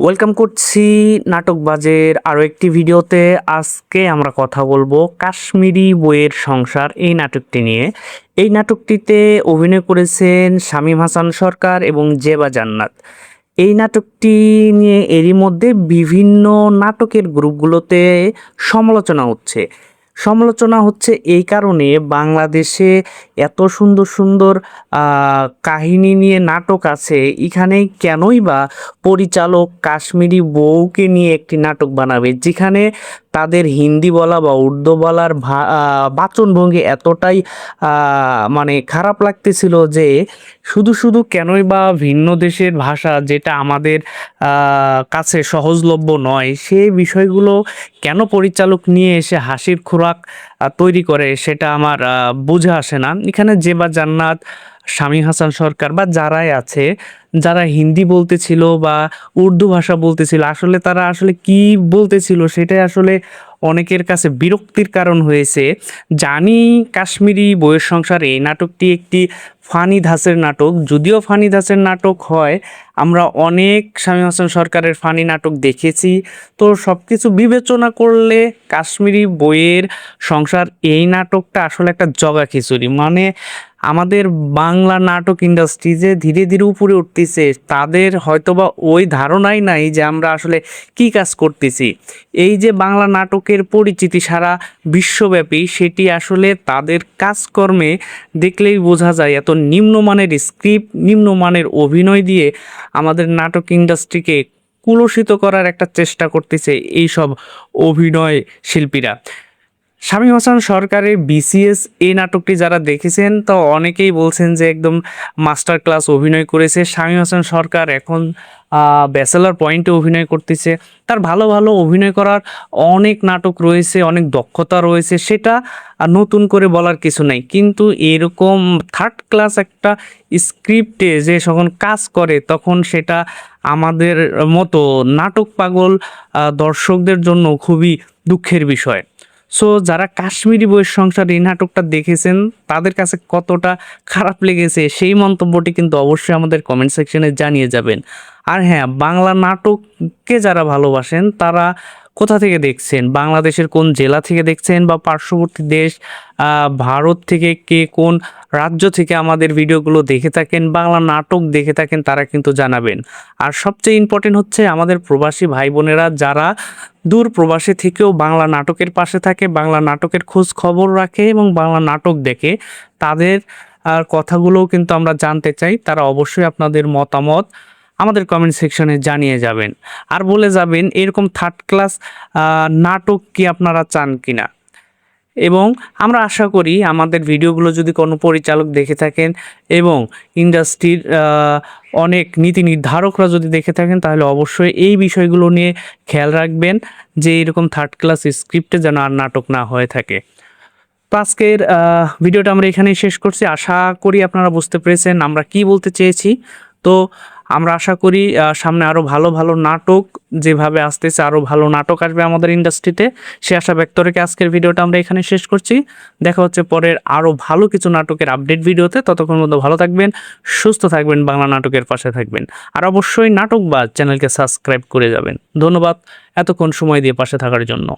Welcome করছি নাটকবাজের আরও একটি ভিডিওতে। আজকে আমরা কথা বলবো কাশ্মীরি বইয়ের সংসার এই নাটকটি নিয়ে। এই নাটকটিতে অভিনয় করেছেন শামীম হাসান সরকার এবং জেবা জান্নাত। এই নাটকটি নিয়ে এরই মধ্যে বিভিন্ন নাটকের গ্রুপগুলোতে সমালোচনা হচ্ছে এই কারণে বাংলাদেশে এত সুন্দর সুন্দর কাহিনী নিয়ে নাটক আছে, এখানে কেনই বা পরিচালক কাশ্মীরি বউকে নিয়ে একটি নাটক বানাবে যেখানে তাদের হিন্দি বলা বা উর্দু বলার বাচনভঙ্গি এতটাই মানে খারাপ লাগতেছিল যে শুধু শুধু কেনই বা ভিন্ন দেশের ভাষা যেটা আমাদের কাছে সহজলভ্য নয় সেই বিষয়গুলো কেন পরিচালক নিয়ে এসে হাসির খোরাক তৈরি করে সেটা আমার বুঝে আসে না। এখানে জেবা জান্নাত, শামীম হাসান সরকার বা যারাই আছে, যারা হিন্দি বলতেছিল বা উর্দু ভাষা বলতেছিল, আসলে তারা আসলে কি বলতেছিল সেটাই আসলে অনেকের কাছে বিরক্তির কারণ হয়েছে। জানি কাশ্মীরি বইয়ের সংসার এই নাটকটি একটি ফানি ধাঁচের নাটক, যদিও ফানি ধাঁচের নাটক হয়, আমরা অনেক শামীম হাসান সরকারের ফানি নাটক দেখেছি। তো সব কিছু বিবেচনা করলে কাশ্মীরি বইয়ের সংসার এই নাটকটা আসলে একটা জগা খিচুড়ি। মানে আমাদের বাংলা নাটক ইন্ডাস্ট্রি যে ধীরে ধীরে উপরে উঠতেছে, তাদের হয়তোবা ওই ধারণাই নাই যে আমরা আসলে কি কাজ করতেছি। এই যে বাংলা নাটকের পরিচিতি সারা বিশ্বব্যাপী, সেটি আসলে তাদের কাজকর্মে দেখলেই বোঝা যায়। এত নিম্নমানের স্ক্রিপ্ট, নিম্নমানের অভিনয় দিয়ে আমাদের নাটক ইন্ডাস্ট্রিকে কুলুষিত করার একটা চেষ্টা করতেছে এইসব অভিনয় শিল্পীরা। শামীম হাসান সরকারের বিসিএস এই নাটকটি যারা দেখেছেন তো অনেকেই বলছেন যে একদম মাস্টার ক্লাস অভিনয় করেছে। শামীম হাসান সরকার এখন ব্যাচেলার পয়েন্টে অভিনয় করতেছে। তার ভালো ভালো অভিনয় করার অনেক নাটক রয়েছে, অনেক দক্ষতা রয়েছে, সেটা নতুন করে বলার কিছু নাই। কিন্তু এরকম থার্ড ক্লাস একটা স্ক্রিপ্টে যে যখন কাজ করে তখন সেটা আমাদের মতো নাটক পাগল দর্শকদের জন্য খুবই দুঃখের বিষয়। সো যারা কাশ্মীরি বইয়ের সংসার এই নাটকটা দেখেছেন তাদের কাছে কতটা খারাপ লেগেছে সেই মন্তব্যটি কিন্তু অবশ্যই আমাদের কমেন্ট সেকশনে জানিয়ে যাবেন। আর হ্যাঁ, বাংলা নাটককে যারা ভালোবাসেন তারা কোথা থেকে দেখছেন, বাংলাদেশের কোন জেলা থেকে দেখছেন বা পার্শ্ববর্তী দেশ ভারত থেকে কে কোন রাজ্য থেকে আমাদের ভিডিওগুলো দেখে থাকেন, বাংলা নাটক দেখে থাকেন, তারা কিন্তু জানাবেন। আর সবচেয়ে ইম্পর্টেন্ট হচ্ছে আমাদের প্রবাসী ভাই বোনেরা যারা দূর প্রবাসী থেকেও বাংলা নাটকের পাশে থাকে, বাংলা নাটকের খোঁজ খবর রাখে এবং বাংলা নাটক দেখে, তাদের কথাগুলোও কিন্তু আমরা জানতে চাই। তারা অবশ্যই আপনাদের মতামত আমাদের কমেন্ট সেকশনে জানিয়ে যাবেন আর বলে যাবেন এরকম থার্ড ক্লাস নাটক কি আপনারা চান কিনা। এবং আমরা আশা করি আমাদের ভিডিওগুলো যদি কোনো পরিচালক দেখে থাকেন এবং ইন্ডাস্ট্রির অনেক নীতি নির্ধারকরা যদি দেখে থাকেন তাহলে অবশ্যই এই বিষয়গুলো নিয়ে খেয়াল রাখবেন যে এরকম থার্ড ক্লাস স্ক্রিপ্টে যেন আর নাটক না হয়ে থাকে। তো আজকের ভিডিওটা আমরা এখানেই শেষ করছি। আশা করি আপনারা বুঝতে পেরেছেন আমরা কি বলতে চেয়েছি। তো আমরা আশা করি সামনে আরও ভালো ভালো নাটক যেভাবে আসতেছে, আরও ভালো নাটক আসবে আমাদের ইন্ডাস্ট্রিতে, সে আশা ব্যক্ত রেখে আজকের ভিডিওটা আমরা এখানে শেষ করছি। দেখা হচ্ছে পরের আরও ভালো কিছু নাটকের আপডেট ভিডিওতে। ততক্ষণ মধ্যে ভালো থাকবেন, সুস্থ থাকবেন, বাংলা নাটকের পাশে থাকবেন। আর অবশ্যই নাটকবাজ চ্যানেলকে সাবস্ক্রাইব করে যাবেন। ধন্যবাদ এতক্ষণ সময় দিয়ে পাশে থাকার জন্য।